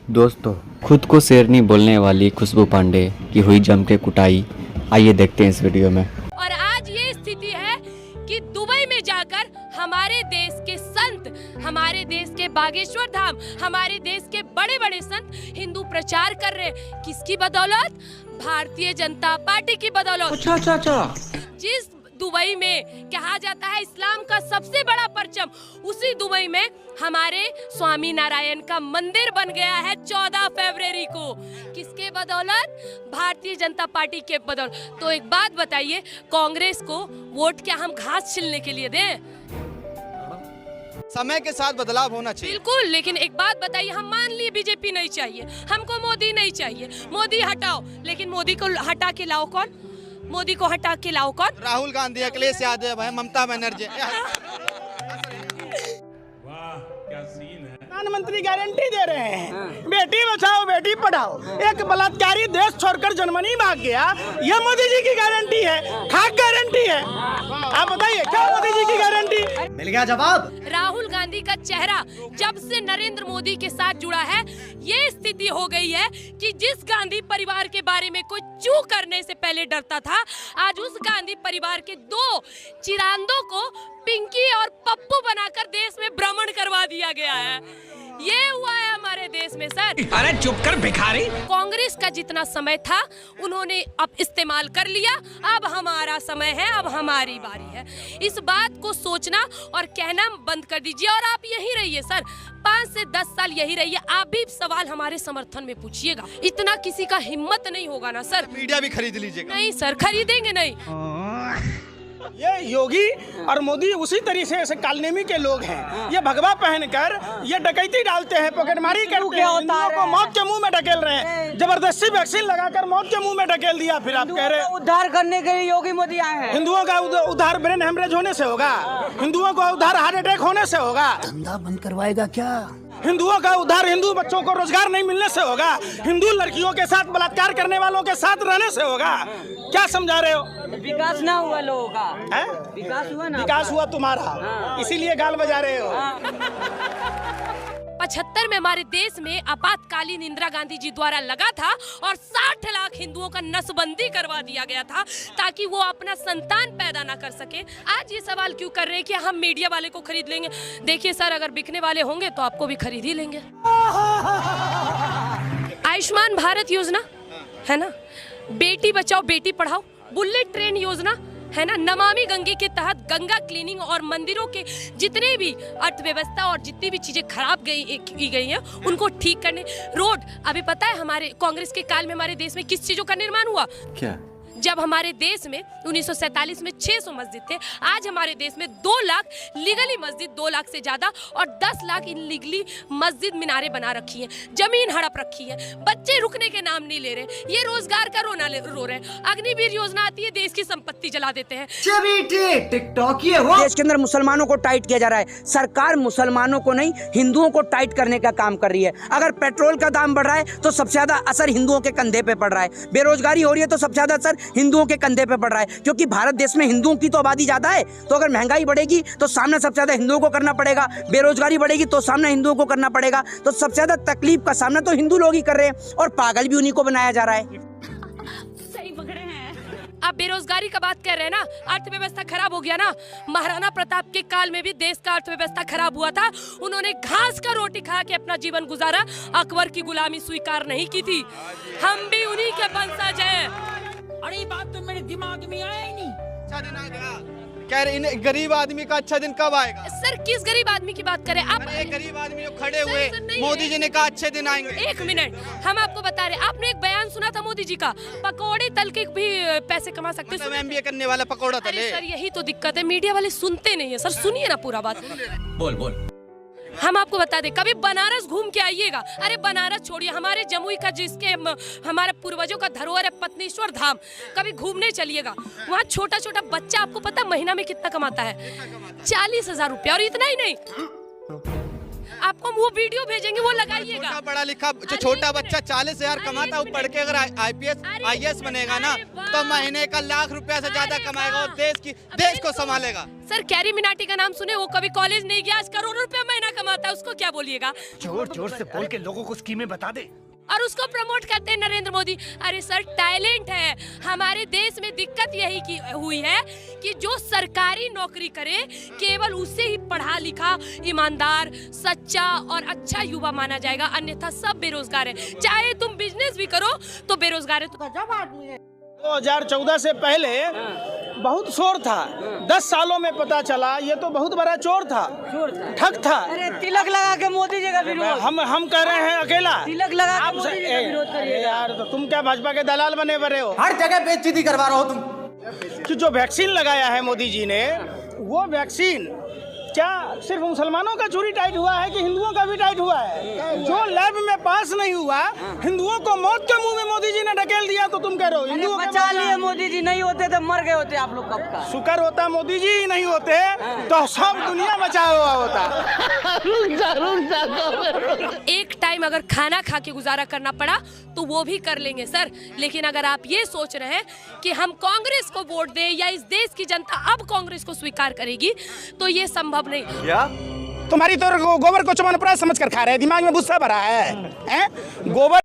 दोस्तों, खुद को शेरनी बोलने वाली खुशबू पांडे की हुई जम के कुटाई। आइए देखते हैं इस वीडियो में। और आज ये स्थिति है कि दुबई में जाकर हमारे देश के संत, हमारे देश के बागेश्वर धाम, हमारे देश के बड़े बड़े संत हिंदू प्रचार कर रहे हैं। किसकी बदौलत? भारतीय जनता पार्टी की बदौलत। अच्छा। जिस दुबई में कहा जाता है इस्लाम का सबसे बड़ा परचम, उसी दुबई में हमारे स्वामी नारायण का मंदिर बन गया है 14 फरवरी को। किसके बदौलत? भारतीय जनता पार्टी के बदौलत। तो एक बात बताइए, कांग्रेस को वोट क्या हम घास छिलने के लिए दें? समय के साथ बदलाव होना चाहिए। बिल्कुल, लेकिन एक बात बताइए, हम मान लिए बीजेपी नहीं चाहिए, हमको मोदी नहीं चाहिए, मोदी हटाओ, लेकिन मोदी को हटा के लाओ कौन? मोदी को हटा के लाओ कौन? राहुल गांधी, अखिलेश यादव है, ममता बनर्जी। प्रधानमंत्री गारंटी दे रहे हैं, बेटी बचाओ बेटी पढ़ाओ। एक बलात्कारी देश छोड़कर जर्मनी भाग गया, यह मोदी जी की गारंटी है, खाक गारंटी है। आप बताइए, क्या मोदी जी की गारंटी? मिल गया जवाब। राहुल गांधी का चेहरा जब से नरेंद्र मोदी के साथ जुड़ा है, ये स्थिति हो गई है कि जिस गांधी परिवार के बारे में कोई चू करने से पहले डरता था, आज उस गांधी परिवार के 2 चिरांदों को पिंकी और पप्पू बनाकर देश में भ्रमण करवा दिया गया है। ये हुआ है हमारे देश में सर। अरे चुप कर भिखारी। कांग्रेस का जितना समय था उन्होंने अब इस्तेमाल कर लिया, अब हमारा समय है, अब हमारी बारी है। इस बात को सोचना और कहना बंद कर दीजिए और आप यही रहिए सर, 5 से 10 साल यही रहिए। आप भी सवाल हमारे समर्थन में पूछिएगा, इतना किसी का हिम्मत नहीं होगा ना सर। मीडिया भी खरीद लीजिएगा। नहीं सर, खरीदेंगे नहीं। ये योगी और मोदी उसी तरीके से कालनेमी के लोग हैं। ये भगवा पहनकर ये डकैती डालते हैं, पॉकेटमारी करते हैं, हिंदुओं को मौत के मुंह में ढकेल रहे हैं। जबरदस्ती वैक्सीन लगाकर मौत के मुंह में ढकेल दिया। फिर आप कह रहे हैं उद्धार करने के लिए योगी मोदी आए हैं। हिंदुओं का उद्धार ब्रेन हेमरेज होने से होगा, हिंदुओं का उद्धार हार्ट अटैक होने से होगा। धंधा बंद करवाएगा क्या? हिंदुओं का उद्धार हिंदू बच्चों को रोजगार नहीं मिलने से होगा, हिंदू लड़कियों के साथ बलात्कार करने वालों के साथ रहने से होगा। क्या समझा रहे हो? विकास ना हुआ लोगों का। है? विकास हुआ ना? विकास हुआ तुम्हारा, इसीलिए गाल बजा रहे हो। 75 में हमारे देश में आपातकालीन इंदिरा गांधी जी द्वारा लगा था और 60 लाख हिंदुओं का नसबंदी करवा दिया गया था ताकि वो अपना संतान पैदा ना कर सके। आज ये सवाल क्यों कर रहे हैं कि हम मीडिया वाले को खरीद लेंगे? देखिए सर, अगर बिकने वाले होंगे तो आपको भी खरीद ही लेंगे। आयुष्मान भारत योजना है ना, बेटी बचाओ बेटी पढ़ाओ, बुलेट ट्रेन योजना है ना, नमामि गंगे के तहत गंगा क्लीनिंग और मंदिरों के जितने भी अर्थव्यवस्था और जितनी भी चीजें खराब की गई हैं उनको ठीक करने, रोड। अभी पता है हमारे कांग्रेस के काल में हमारे देश में किस चीजों का निर्माण हुआ? क्या? जब हमारे देश में 1947 में 600 मस्जिद थे, आज हमारे देश में 2 लाख लीगली मस्जिद, 2 लाख से ज्यादा और 10 लाख इनलीगली मस्जिद मीनारे बना रखी हैं, जमीन हड़प रखी है, बच्चे रुकने के नाम नहीं ले रहे, ये रोजगार का रो रहे हैं। अग्निवीर योजना आती है, देश की संपत्ति जला देते हैं। टिकटॉक ये हो। देश के अंदर मुसलमानों को टाइट किया जा रहा है। सरकार मुसलमानों को नहीं, हिंदुओं को टाइट करने का काम कर रही है। अगर पेट्रोल का दाम बढ़ रहा है तो सबसे ज्यादा असर हिंदुओं के कंधे पे पड़ रहा है। बेरोजगारी हो रही है तो सबसे ज्यादा असर हिंदुओं के कंधे पे पड़ रहा है, क्योंकि भारत देश में हिंदुओं की तो आबादी ज्यादा है। तो अगर महंगाई बढ़ेगी तो सामना सबसे ज्यादा हिंदुओं को करना पड़ेगा, बेरोजगारी बढ़ेगी तो सामना हिंदुओं को करना पड़ेगा। तो सबसे ज्यादा तकलीफ का सामना तो हिंदू लोग ही कर रहे हैं और पागल भी उन्हीं को बनाया जा रहा है। सही पकड़े हैं आप। बेरोजगारी का बात कर रहे हैं ना, अर्थव्यवस्था खराब हो गया ना। महाराणा प्रताप के काल में भी देश का अर्थव्यवस्था खराब हुआ था, उन्होंने घास का रोटी खा के अपना जीवन गुजारा, अकबर की गुलामी स्वीकार नहीं की थी। हम भी उन्हीं के वंशज हैं। अरे ये बात तो मेरे दिमाग में आया ही नहीं। अच्छा दिन आ गया। कह रहे इन गरीब आदमी का अच्छा दिन कब आएगा? सर, किस गरीब आदमी की बात करें आप? एक गरीब आदमी जो खड़े हुए, मोदी जी ने कहा अच्छे दिन आएंगे। 1 मिनट, हम आपको बता रहे, आपने एक बयान सुना था मोदी जी का, पकौड़े तल के भी पैसे कमा सकते हैं। MBA करने वाला पकौड़ा तले। सर यही तो दिक्कत है, मीडिया वाले सुनते नहीं है सर। सुनिए ना पूरा बात। बोल। हम आपको बता दें, कभी बनारस घूम के आइएगा। अरे बनारस छोड़िए, हमारे जमुई का जिसके हमारे पूर्वजों का धरोहर है पत्नीश्वर धाम, कभी घूमने चलिएगा। वहाँ छोटा छोटा बच्चा, आपको पता महीना में कितना कमाता है? 40,000 रुपया। और इतना ही नहीं, आपको हम वो वीडियो भेजेंगे, वो लगाइएगा। छोटा पढ़ा लिखा जो छोटा बच्चा 40,000 कमाता है, वो पढ़ के अगर IPS IAS बनेगा ना तो महीने का ₹1,00,000 से ज्यादा कमाएगा और देश को संभालेगा। सर कैरी मिनाटी का नाम सुने, वो कभी कॉलेज नहीं गया, आज करोड़ों रुपए महीना कमाता है, उसको क्या बोलिएगा? जोर जोर से बोल के लोगों को स्कीमें बता दे। और उसको प्रमोट करते हैं नरेंद्र मोदी। अरे सर टैलेंट है, हमारे देश में दिक्कत यही की हुई है कि जो सरकारी नौकरी करे केवल उसे ही पढ़ा लिखा, ईमानदार, सच्चा और अच्छा युवा माना जाएगा, अन्यथा सब बेरोजगार है। चाहे तुम बिजनेस भी करो तो बेरोजगार है। तो गजब आदमी है। 2014 से पहले बहुत शोर था, 10 सालों में पता चला ये तो बहुत बड़ा चोर था, ठग था। अरे तिलक लगा के मोदी जी का विरोध, हम कह रहे हैं अकेला तिलक लगा के मोदी जी का विरोध करिए यार। तो तुम क्या भाजपा के दलाल बने बड़े हो? हर जगह बेइज्जती करवा रहे हो तुम। कि जो वैक्सीन लगाया है मोदी जी ने, वो वैक्सीन क्या सिर्फ मुसलमानों का चोरी टाइट हुआ है कि हिंदुओं का भी टाइट हुआ है? जो लैब में पास नहीं हुआ, हिंदुओं को मौत के मुंह में मोदी जी ने ढकेल दिया, तो तुम कह रहे हो हिंदुओं को बचा लिए। मोदी जी नहीं होते तो मर गए होते आप लोग कब का। शुक्र होता मोदी जी ही नहीं होते तो सब दुनिया बचा हुआ होता। एक टाइम अगर खाना खा के गुजारा करना पड़ा तो वो भी कर लेंगे सर, लेकिन अगर आप ये सोच रहे हैं कि हम कांग्रेस को वोट दें या इस देश की जनता अब कांग्रेस को स्वीकार करेगी, तो ये संभव नहीं। क्या तुम्हारी तो गोबर को चमनप्राश समझ कर खा रहे हैं, दिमाग में गुस्सा भरा है, गोबर